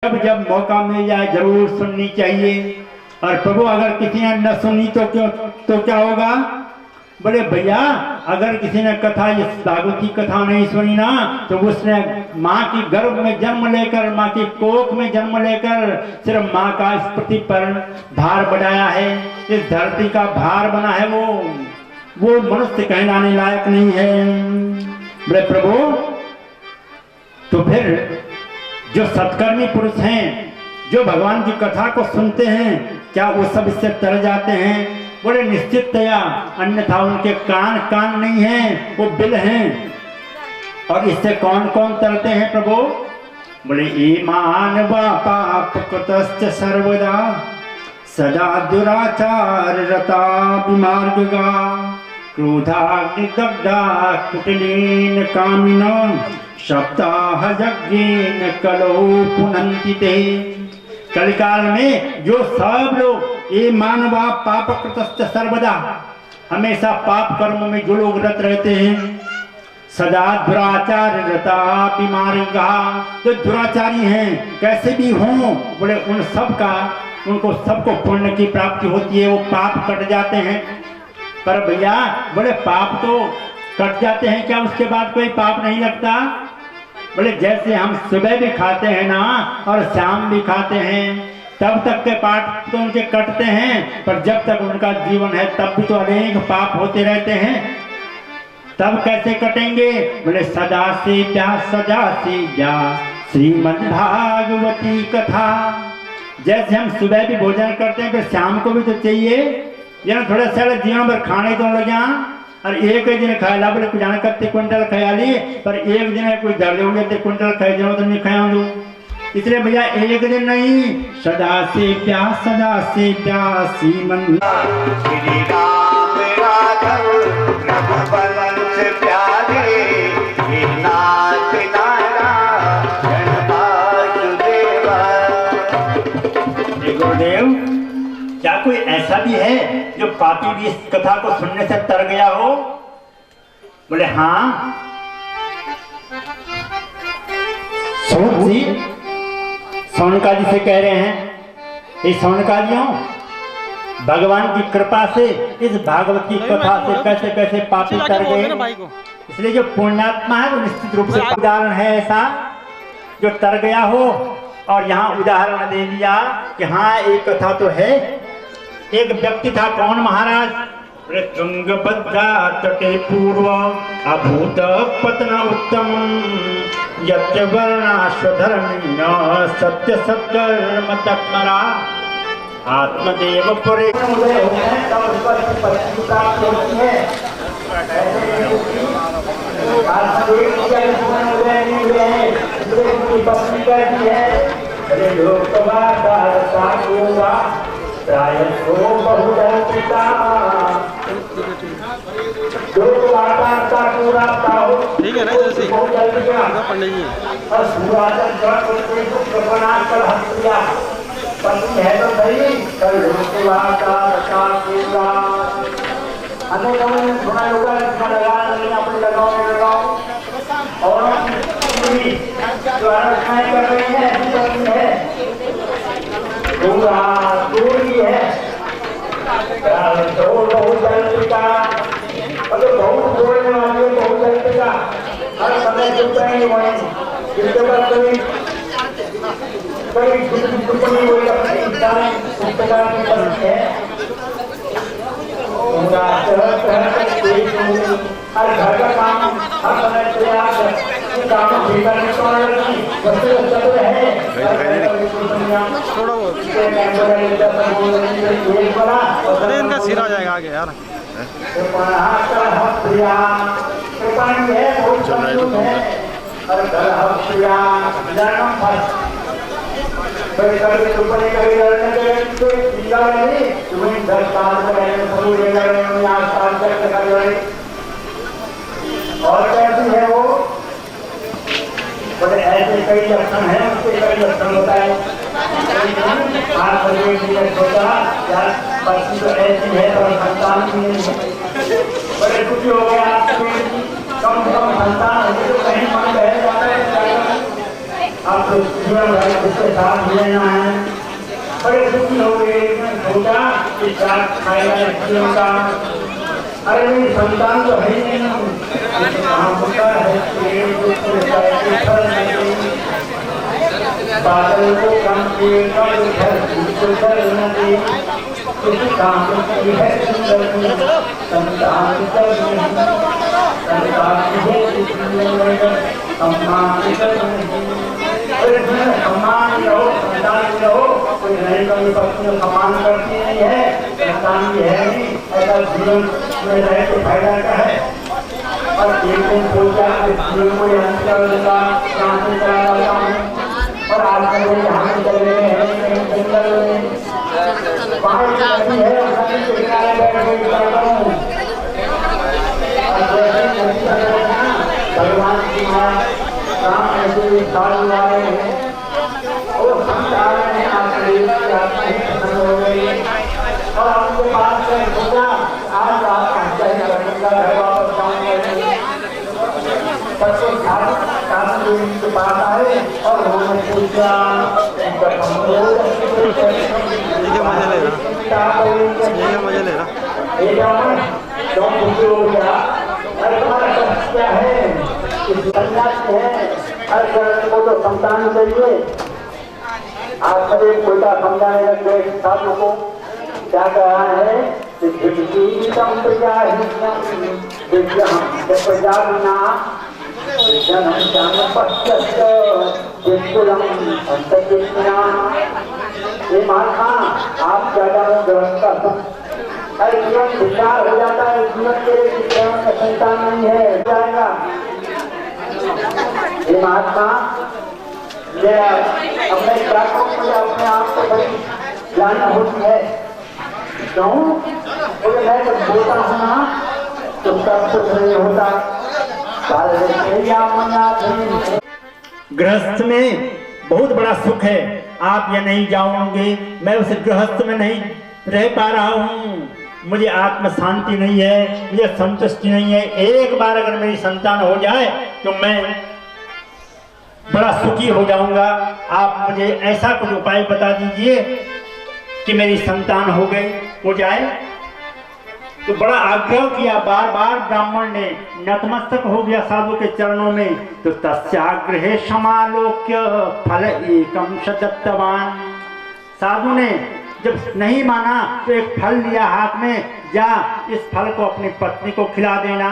जब जब मौका मिल जाए जरूर सुननी चाहिए। और प्रभु अगर किसी ने न सुनी तो क्या होगा? बोले भैया अगर किसी ने कथा इस भागवत की कथा नहीं सुनी ना तो उसने माँ की गर्भ में जन्म लेकर, माँ की कोख में जन्म लेकर सिर्फ माँ का इस पृथ्वी पर भार बढ़ाया है, इस धरती का भार बना है, वो मनुष्य कहलाने लायक नहीं है। बोले प्रभु तो फिर जो सत्कर्मी पुरुष हैं, जो भगवान की कथा को सुनते हैं, क्या वो सब इससे तर जाते हैं? बोले निश्चितया, अन्यथा उनके कान नहीं हैं, वो बिल हैं। और इससे कौन कौन तरते हैं प्रभु? बोले ईमान व पाप कृतश्च सर्वदा सदा दुराचार रता विमार्गा क्रोधाग्निदग्धा कुटिलीन कामिनो सप्ताह यज्ञेन कलो पुनन्ति ते। कलिकाल में जो सब लोग ये मानवा पाप कृतश्च सर्वदा, हमेशा पाप कर्म में जो लोग रत रहते हैं, सदा दुराचार रता बीमारिगा, जो दुराचारी हैं कैसे भी हों, बोले उन सब का उनको सबको पुण्य की प्राप्ति होती है, वो पाप कट जाते हैं। पर भैया बोले पाप तो कट जाते हैं, क्या उसके बाद कोई पाप नहीं लगता? बोले जैसे हम सुबह भी खाते हैं ना और शाम भी खाते हैं, तब तक के पाप तो उनके कटते हैं, पर जब तक उनका जीवन है तब भी तो अनेक पाप होते रहते हैं, तब कैसे कटेंगे? बोले सदा से व्या श्रीमद् भागवती कथा। जैसे हम सुबह भी भोजन करते हैं, फिर शाम को भी तो चाहिए, या थोड़ा सा जीवन भर खाने तो लग जा। और एक दिन खाया बोले कुछ जाने कत्ते क्विंटल खाया ली, पर एक दिन कोई दर्द हो गया क्विंटल खाई जाओ तो नहीं खाया दो। इसलिए भैया एक दिन नहीं, सदा से प्यास श्रीमन श्री राम राघव रघुबर से प्यारे नाथ नारायण वासुदेव। गुरुदेव क्या कोई ऐसा भी है जो पापी भी इस कथा को सुनने से तर गया हो? बोले हाँ, सोनका जी से कह रहे हैं, ये सोनका जी हो, भगवान की कृपा से इस भागवत की कथा से कैसे कैसे पापी तर गए। इसलिए जो पुण्यात्मा है वो निश्चित रूप से उदाहरण है ऐसा जो तर गया हो। और यहाँ उदाहरण दे दिया कि हाँ एक कथा तो है। एक व्यक्ति था, कौन महाराज? तुंगभद्रा तटे पूर्व अभूत पतन उत्तम यत्य वर्णाश्वधर्मिण सत्य सत्कर्म तत्परा आत्मदेव पुरे ठीक है ना, जैसे पंडित जी है तो सही थोड़ा योगा अपने लगाओ और जो आराधनाएं कर रही है पूरा दूरी है बहुत जल्दी का, अगर बहुत बोलने वाले बहुत जल्दी का हर समय चुपता नहीं हुए, जिसके बाद कभी टिप्पणी हुई अपनी पुस्तकाल की बनती है हर घर का काम हर समय प्रयास काम भी करने को है। अरे इनका सिरा जाएगा आगे यार। और कैसी है वो? बोले ऐसे कई लक्षण है, उसके कई लक्षण होता है। आप सोचा यार पत्नी तो ऐसी है और संतान भी नहीं है, बड़े कुछ हो गया, कम से कम संतान हो तो कहीं मन बह जाता है। आपको जीवन भर उसके साथ रहना है। बड़े दुखी हो गए, सोचा कि साथ खाएगा बच्चियों का। अरे मेरी संतान तो है ही नहीं, कहाँ होता है बादल को कम किए किसी काम की है संतान सम्मान रहो, संतान रहो, कोई नहीं कभी पत्नी सम्मान करती नहीं है, संतान भी है नहीं, ऐसा जीवन में रह के फायदा का है। और एक दिन सोचा जीवन को अंतर का शांति करा और आज मेरे यहाँ चल रहे हैं जंगल में बाहर जाती है नदी के किनारे बैठ के जाता हूँ। भगवान की माँ राम ऐसे साल आए हैं और संत आ रहे हैं, आपके प्रसन्न हो गई और आपके पास से सोचा आज आप घर वापस जाऊंगे। के पास आए और उन्होंने पूछा मजा ले रहा तुम्हारा कष्ट क्या है, हर घर को तो संतान चाहिए। आप सभी उल्टा समझाने लग गए साधु को। क्या कहा है महात्मा आप ज्यादा ग्रस्त का जीवन विचार हो जाता है, जीवन के जीवन में संतान नहीं है जाएगा। ये महात्मा मेरा अपने प्राप्तों में अपने आप को बड़ी जानना होती है। क्यों बोले मैं जब बोलता हूँ ना तो सब कुछ नहीं होता। गृहस्थ में बहुत बड़ा सुख है, आप ये नहीं जाओगे, मैं उस गृहस्थ में नहीं रह पा रहा हूँ, मुझे आत्म शांति नहीं है, मुझे संतुष्टि नहीं है। एक बार अगर मेरी संतान हो जाए तो मैं बड़ा सुखी हो जाऊंगा। आप मुझे ऐसा कुछ उपाय बता दीजिए कि मेरी संतान हो जाए। तो बड़ा आग्रह किया, बार बार ब्राह्मण ने नतमस्तक हो गया साधु के चरणों में। तो तस्याग्रहे समालोक्य फल एकम सदत्तवान। साधु ने जब नहीं माना तो एक फल लिया हाथ में, जा इस फल को अपनी पत्नी को खिला देना।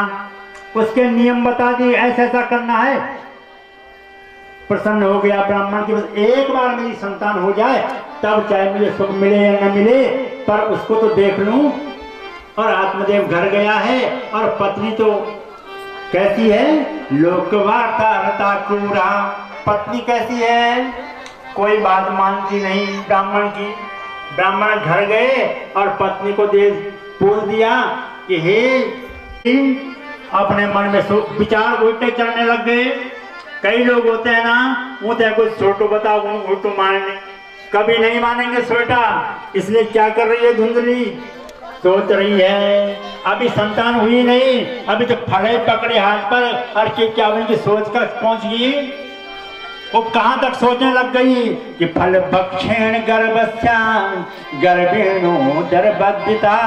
उसके नियम बता दिए, ऐसा ऐसा करना है। प्रसन्न हो गया ब्राह्मण की, बस एक बार मेरी संतान हो जाए तब चाहे मुझे सुख मिले या न मिले, पर उसको तो देख लूं। और आत्मदेव घर गया है और पत्नी तो कैसी है, लोकवार्ता रता क्रूरा। पत्नी कैसी है, कोई बात मानती नहीं ब्राह्मण की। ब्राह्मण घर गए और पत्नी को पूछ दिया कि हे, अपने मन में विचार उल्टे चलने लग गए। कई लोग होते हैं ना, वो तो कुछ छोटो बताओ उल्टो मानने, कभी नहीं मानेंगे सोटा। इसलिए क्या कर रही है धुंधली, सोच रही है अभी संतान हुई नहीं, अभी तो फड़े पकड़े हाथ पर और क्या उनकी सोच कर पहुंच गई। वो कहां तक सोचने लग गई कि फल भक्षेण गर्भस्या गर्भेणो दर्भदिता।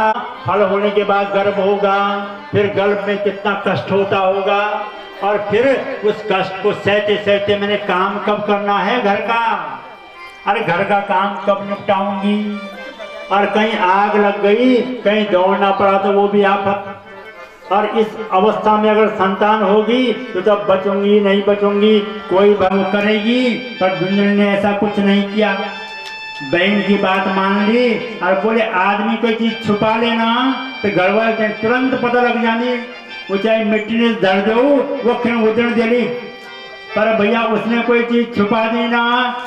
फल होने के बाद गर्भ होगा, फिर गर्भ में कितना कष्ट होता होगा, और फिर उस कष्ट को सहते सहते मैंने काम कब करना है घर का। अरे घर का काम कब निपटाऊंगी, और कहीं आग लग गई, कहीं दौड़ना पड़ा तो वो भी आफत। और इस अवस्था में अगर संतान होगी तो तब बचूंगी नहीं बचूंगी, कोई बहु करेगी। पर धुंधली ने ऐसा कुछ नहीं किया, बहन की बात मान ली और बोले आदमी कोई चीज छुपा लेना तो गड़बड़ के तुरंत पता लग जानी। वो चाहे मिट्टी ने धर दो वो क्यों उधर दिली, पर भैया उसने कोई चीज छुपा दी ना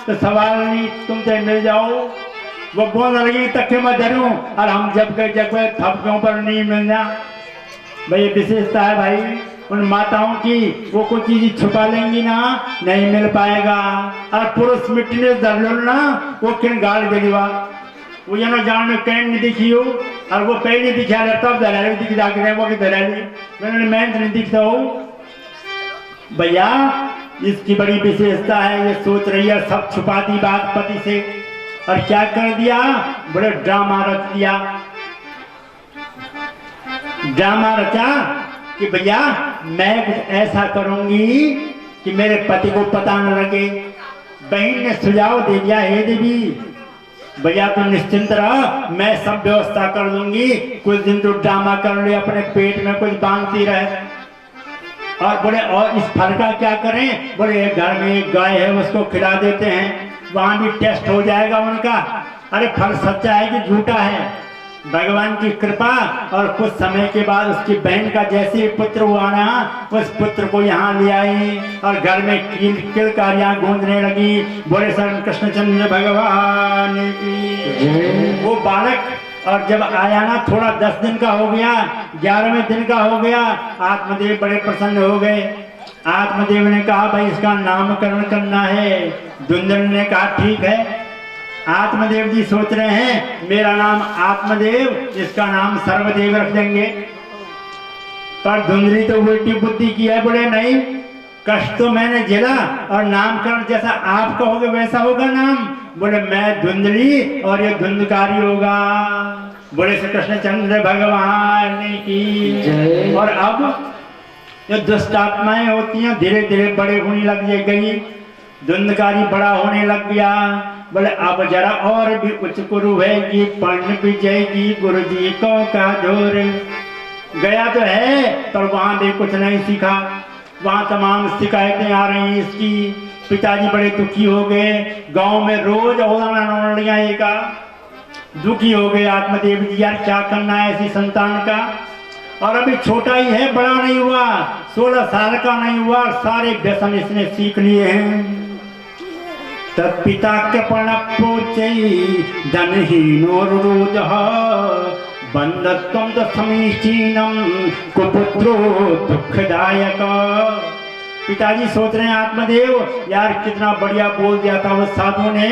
तो सवाल नहीं, तुम चाहे मिल जाओ। वो बोल लगी तक मैं धरूं और हम जब गए थपकों पर नहीं मिलना। भाई विशेषता है भाई उन माताओं की, वो कोई चीज छुपा लेंगी ना नहीं मिल पाएगा। और पुरुष मिट्टी ने धर लो ना वो किन गाड़ देगा, वो ये ना जान में कैन नहीं दिखी हो और वो पहले दिखा तब दलाली दिख जाके वो की दलाली मैंने नहीं दिखता हो। भैया इसकी बड़ी विशेषता है, ये सोच रही है सब छुपा दी बात पति से। और क्या कर दिया, बड़े ड्रामा रच दिया। ड्रामा रचा कि भैया मैं कुछ ऐसा करूंगी कि मेरे पति को पता न लगे। बहन ने सुझाव दे दिया, हे देवी भैया तुम निश्चिंत रहो, मैं सब व्यवस्था कर दूंगी, कुछ दिन तो ड्रामा कर ले, अपने पेट में कुछ बांधती रहे। और बोले और इस फल का क्या करें, बोले घर में एक गाय है उसको खिला देते हैं, वहां भी टेस्ट हो जाएगा उनका। अरे फल सच्चा है कि झूठा है, भगवान की कृपा। और कुछ समय के बाद उसकी बहन का जैसे पुत्र हुआ ना, उस पुत्र को यहाँ ले आई और घर में किलकारियां गूंजने लगी। बोले शरण कृष्णचंद्र भगवान की। वो बालक और जब आया ना, थोड़ा 10 दिन का हो गया, 11वें दिन का हो गया, आत्मदेव बड़े प्रसन्न हो गए। आत्मदेव ने कहा भाई इसका नामकरण करना है। धुंधल ने कहा ठीक है। आत्मदेव जी सोच रहे हैं मेरा नाम आत्मदेव, इसका नाम सर्वदेव रख देंगे। पर धुंधली तो उल्टी बुद्धि की है, बोले नहीं, कष्ट तो मैंने झेला और नामकरण जैसा आप कहोगे वैसा होगा नाम। बोले मैं धुंधली और ये धुंधकारी होगा। बोले श्री कृष्णचंद्र भगवान की। और अब जो दुष्ट आत्माएं होती हैं धीरे धीरे बड़े होने लग गई, धुंधकारी बड़ा होने लग गया। बोले अब जरा और भी उच्च गुरु हैगी, पढ़ भी जाएगी, गुरु जी को का जोर। गया तो है पर वहां भी कुछ नहीं सीखा, वहां तमाम शिकायतें आ रही हैं इसकी। पिताजी बड़े दुखी हो गए, गांव में रोज औलाना एका दुखी हो गए। आत्मदेव जी यार क्या करना है ऐसी संतान का, और अभी छोटा ही है, बड़ा नहीं हुआ, 16 साल का नहीं हुआ, सारे व्यसन इसने सीख लिए हैं। तत्पिता कृपण पूचे धनहीनो रुरुद बंधत्वं तो समीचीनम कुपुत्रो दुखदायक। पिताजी सोच रहे हैं आत्मदेव यार कितना बढ़िया बोल दिया था उस साधु ने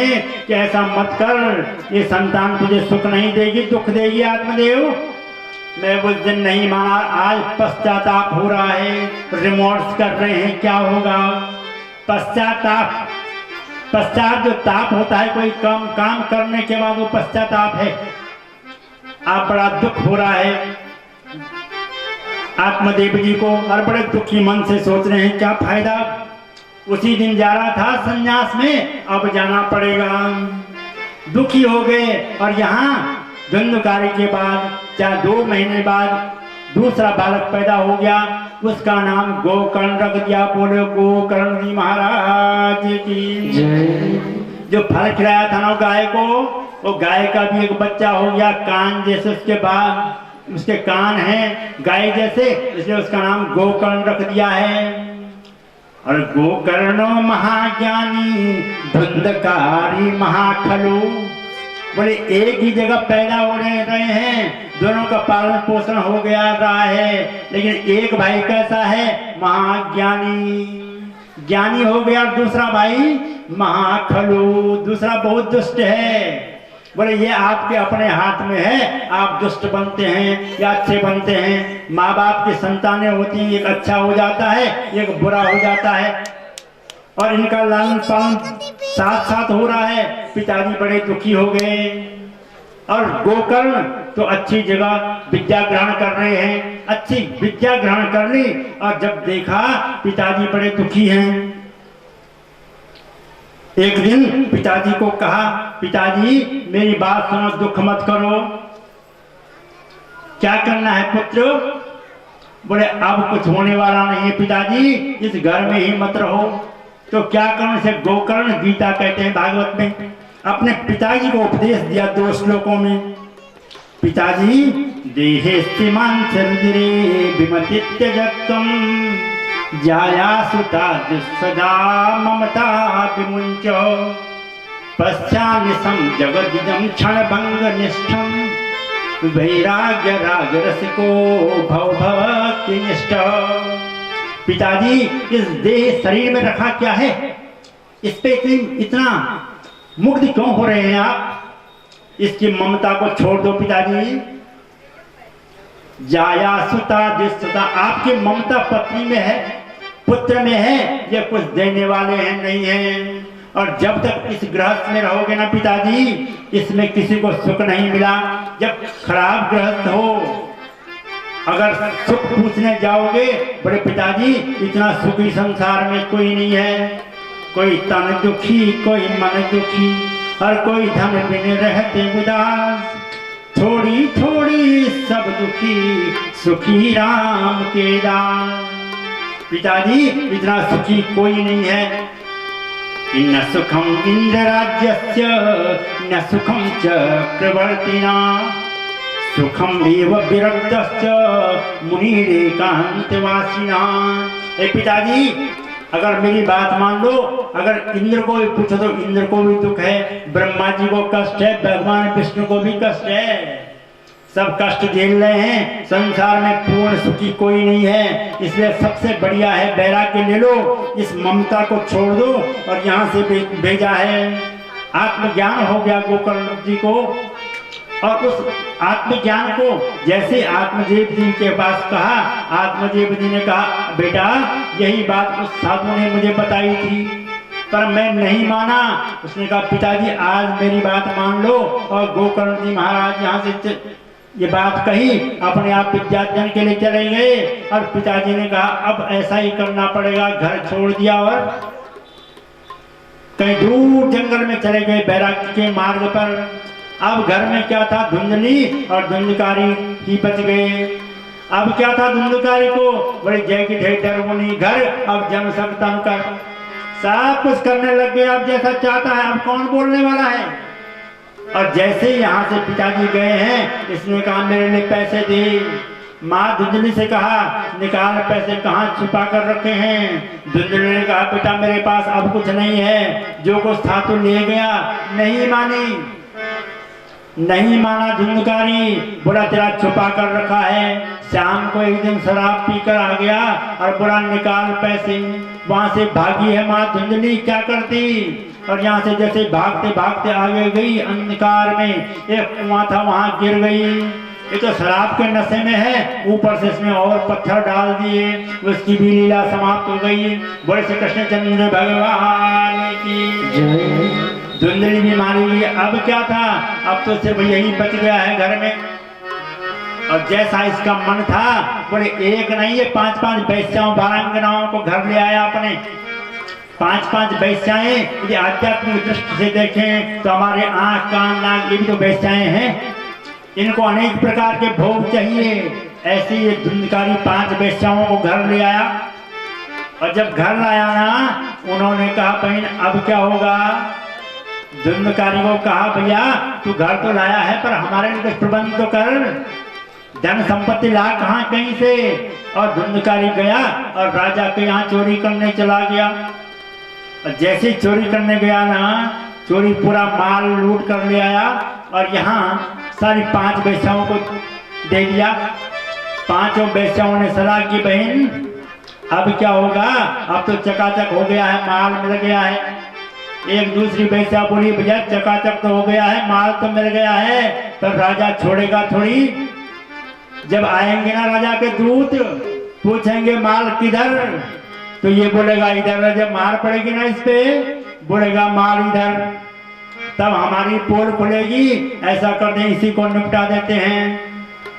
कि ऐसा मत कर, ये संतान तुझे सुख नहीं देगी, दुख देगी। आत्मदेव मैं उस दिन नहीं माना, आज पश्चाताप हो रहा है, रिमोर्स कर रहे हैं, क्या होगा पश्चाताप। पश्चात जो ताप होता है, कोई काम करने के बाद वो पश्चाताप है। आप बड़ा दुख हो रहा है आत्मदेव जी को, और बड़े दुखी मन से सोच रहे हैं क्या फायदा, उसी दिन जा रहा था संन्यास में, अब जाना पड़ेगा। दुखी हो गए। और यहाँ धुंधकारी के बाद 2 महीने बाद दूसरा बालक पैदा हो गया, उसका नाम गोकर्ण रख दिया। बोले गोकर्ण जी महाराज की। जो फल खिलाया था ना गाय को, वो गाय का भी एक बच्चा हो गया, कान जैसे उसके बाद उसके कान हैं गाय जैसे, इसलिए उसका नाम गोकर्ण रख दिया है। और गोकर्ण महाज्ञानी धुंधकारी महाखलु। बोले एक ही जगह पैदा हो रहे हैं, दोनों का पालन पोषण हो गया रहा है, लेकिन एक भाई कैसा है महाज्ञानी, ज्ञानी हो गया, दूसरा भाई महाखलु, दूसरा बहुत दुष्ट है। बोले ये आपके अपने हाथ में है, आप दुष्ट बनते हैं या अच्छे बनते हैं। माँ बाप की संतानें होती हैं, एक अच्छा हो जाता है, एक बुरा हो जाता है, और इनका लालन पालन साथ साथ हो रहा है। पिताजी बड़े दुखी हो गए। और गोकर्ण तो अच्छी जगह विद्या ग्रहण कर रहे हैं, अच्छी विद्या ग्रहण कर ली, और जब देखा पिताजी बड़े दुखी हैं, एक दिन पिताजी को कहा पिताजी मेरी बात सुनो, दुख मत करो। क्या करना है पुत्र? बोले अब कुछ होने वाला नहीं है पिताजी, इस घर में ही मत रहो। तो क्या करूं? से गोकर्ण गीता कहते हैं भागवत में, अपने पिताजी को उपदेश दिया 2 श्लोकों में। पिताजी देहे स्थिमान शरीरे विमतित्यजत्वम जाया सुता दुस्सदा ममता विमुंच पश्चानिसं जगदिदं क्षणभंग निष्ठम वैराग्य राग रसिको भव भक्ति निष्ठ। पिताजी इस देह शरीर में रखा क्या है, इस पे इतना मुग्ध क्यों हो रहे हैं आप? इसकी ममता को छोड़ दो पिताजी। जाया सुता जिसता, आपकी ममता पत्नी में है, पुत्र में है, ये कुछ देने वाले हैं नहीं है। और जब तक इस गृहस्थ में रहोगे ना पिताजी, इसमें किसी को सुख नहीं मिला। जब खराब गृहस्थ हो, अगर सुख पूछने जाओगे, बड़े पिताजी इतना सुखी संसार में कोई नहीं है। कोई तन दुखी, कोई मन दुखी, और कोई धन बिन रहते उदास। थोड़ी थोड़ी सब दुखी, सुखी राम के दास। पिताजी इतना सुखी कोई नहीं है। न सुखम इंद्र राज्यस्य, न सुखम चक्रवर्तिना, सुखम एव विरक्तस्य मुनिरेकांतवासिना। ए पिताजी, अगर मेरी बात मान लो, अगर इंद्र को भी पूछो तो इंद्र को भी दुख है, ब्रह्मा जी को कष्ट है, भगवान विष्णु को भी कष्ट है, सब कष्ट झेल रहे हैं। संसार में पूर्ण सुखी कोई नहीं है। इसलिए सबसे बढ़िया है वैराग्य ले लो, इस ममता को छोड़ दो। और यहाँ से भेजा है, आत्मज्ञान हो गया गोकर्ण जी को। और उस आत्मज्ञान को जैसे आत्मदेव जी के पास कहा, आत्मदेव जी ने कहा बेटा यही बात उस साधु ने मुझे बताई थी, पर मैं नहीं माना। उसने कहा पिताजी आज मेरी बात मान लो। और गोकर्ण जी महाराज यहाँ से ये बात कही, अपने आप विद्यार्जन के लिए चले गए। और पिताजी ने कहा अब ऐसा ही करना पड़ेगा। घर छोड़ दिया और कहीं दूर जंगल में चले गए वैराग्य के मार्ग पर। अब घर में क्या था, धुंधली और धुंधकारी ही बच गए। अब क्या था, धुंधकारी को बड़ी जय की ढेर डरमुनी घर, अब जम सकता कर सब कुछ करने लग गए। अब जैसा चाहता है, अब कौन बोलने वाला है। और जैसे ही यहाँ से पिताजी गए हैं, इसने कहा मेरे लिए पैसे दे। माँ धुंधली से कहा निकाल पैसे, कहाँ छुपा कर रखे हैं। धुंधली ने कहा बेटा मेरे पास अब कुछ नहीं है, जो कुछ था तो ले गया। नहीं मानी, नहीं माना धुंधकारी, बोला तेरा छुपा कर रखा है। शाम को एक दिन शराब पीकर आ गया और बोला निकाल पैसे। वहां से भागी है माँ धुंधली, क्या करती। और यहाँ से जैसे भागते भागते आगे गई, अंधकार में एक कुआं था वहां गिर गई। ये तो शराब के नशे में है, ऊपर से इसमें और पत्थर डाल दिए, उसकी भी लीला समाप्त हो गई। बड़े श्री कृष्णचंद्र भगवान की धुंधली भी मारी गई। अब क्या था, अब तो सिर्फ यही बच गया है घर में। और जैसा इसका मन था, बोले एक नहीं है 5-5 वैश्याओं बारांगनाओं को घर ले आया अपने। 5-5 वैश्याएं, यदि आध्यात्मिक दृष्टि से देखें तो हमारे आंख कान नाक ये भी तो वैश्याएं हैं। इनको अनेक प्रकार के भोग चाहिए। ऐसे ये धुंधकारी 5 वैश्याओं को घर ले आया। और जब घर लाया ना, उन्होंने कहा बहन अब क्या होगा। धुंधकारी को कहा भैया तू घर तो लाया है, पर हमारे लिए कुछ प्रबंध तो कर, धन संपत्ति ला कहाँ कहीं से। और धुंधकारी गया और राजा के यहाँ चोरी करने चला गया। और जैसे चोरी करने गया ना, चोरी पूरा माल लूट कर ले आया। और यहाँ सारी 5 वैश्याओं को दे दिया। 5 वैश्याओं ने सलाह की बहन अब क्या होगा, अब तो चकाचक हो गया है, माल मिल गया है। एक दूसरी वैश्या बोली भैया चकाचक तो हो गया है, माल तो मिल गया है, पर राजा छोड़ेगा थोड़ी। जब आएंगे ना राजा के दूत, पूछेंगे माल किधर, तो ये बोलेगा इधर। जब मार पड़ेगी ना इस पे, बोलेगा माल इधर, तब हमारी पोल खुलेगी। ऐसा कर दें, इसी को निपटा देते हैं।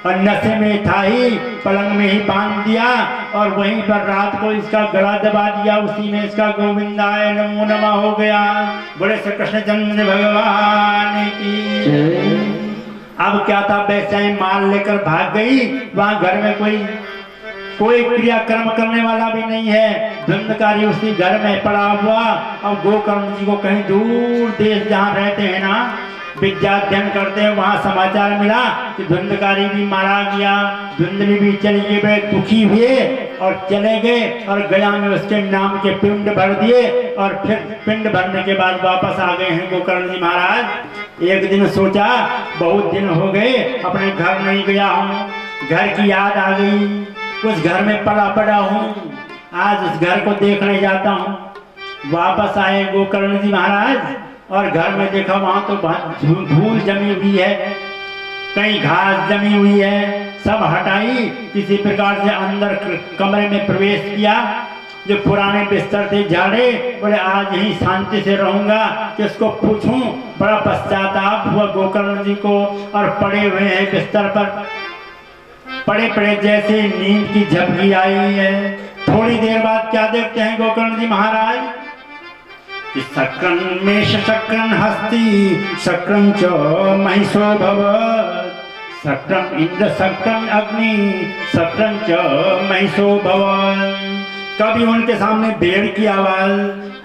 और नशे में था ही, पलंग में ही बांध दिया और वहीं पर रात को इसका गला दबा दिया। उसी में इसका गोविंदाय नमो नमः हो गया। बड़े श्री कृष्णचंद्र भगवान की। अब क्या था, वैश्याएं माल लेकर भाग गई। वहां घर में कोई क्रियाक्रम करने वाला भी नहीं है। धुंधकारी उसी घर में पड़ा हुआ। और गोकर्ण जी को कहीं दूर देश जहाँ रहते हैं ना, विद्याध्ययन करते हैं, वहाँ समाचार मिला कि धुंधकारी भी मारा गया। धुंधली भी चली गई, बड़े दुखी हुए और चले गए। और गया में उसके नाम के पिंड भर दिए। और फिर पिंड भरने के बाद वापस आ गए हैं गोकर्ण जी महाराज। एक दिन सोचा बहुत दिन हो गए अपने घर नहीं गया हूँ, घर की याद आ गई। उस घर में पड़ा हूँ, आज उस घर को देखने जाता हूँ। वापस आए गोकर्ण जी महाराज और घर में देखा वहां तो धूल जमी हुई है, कहीं घास जमी हुई है, सब हटाई। किसी प्रकार से अंदर कमरे में प्रवेश किया जो पुराने बिस्तर थे झाड़े, बोले आज यहीं शांति से रहूंगा, किसको पूछूं। बड़ा पश्चाताप हुआ गोकर्ण जी को, और पड़े हुए हैं बिस्तर पर, पड़े पड़े जैसे नींद की झपकी आई है। थोड़ी देर बाद क्या देखते हैं गोकर्ण जी महाराज कि शक्रन मेष शक्रन हस्ती शक्रन च महिषो भवत्, शक्रन इंद्र शक्रन अग्नि शक्रन च महिषो भवत्। कभी उनके सामने भेड़ की आवाज,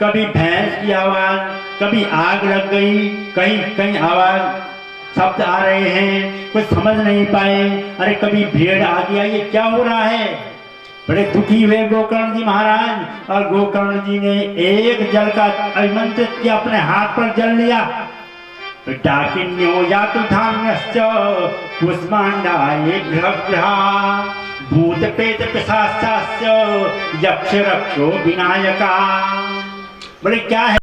कभी भैंस की आवाज, कभी आग लग गई, कहीं कहीं आवाज शब्द आ रहे हैं, कुछ समझ नहीं पाए। अरे कभी भेड़ आ गया, ये क्या हो रहा है। बड़े दुखी हुए गोकर्ण जी महाराज, और गोकर्ण जी ने एक जल का आमंत्रित किया, अपने हाथ पर जल लिया। डाकिन्यो यातुधान्यश्च कुष्मांडाये ग्रहग्रहा भूत प्रेत पिशाचाश्च यक्ष रक्षो विनायका। बोले क्या है